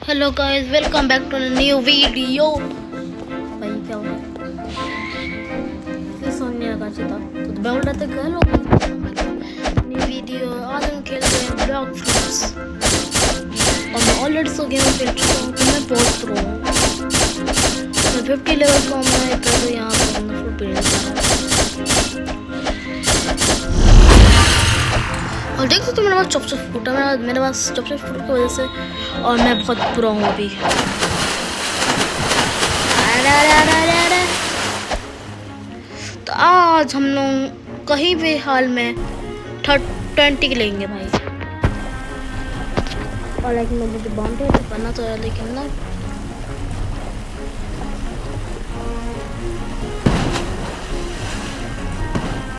Hello guys, welcome back to new video. भाई क्या हो गया? ये सोने लगा था तो बोल रहा था घर लोग न्यू वीडियो। आज हम खेल रहे हैं ब्लॉक फ्रूट्स और मैं ऑलरेडी सो गेम खेल चुका हूँ तो मैं बहुत प्रो हूँ। मैं 50 लेवल का हूँ। मैं तो यहाँ पर फ्रूट और देख सकते हो मेरे पास चॉप फ्रूट है। मेरे पास चॉप फ्रूट की वजह से और मैं बहुत प्रो हूँ अभी। तो आज हम लोग कहीं भी हाल में 20 लेंगे भाई। और लाइक मुझे बाउंड्री तो करना तो है लेकिन ना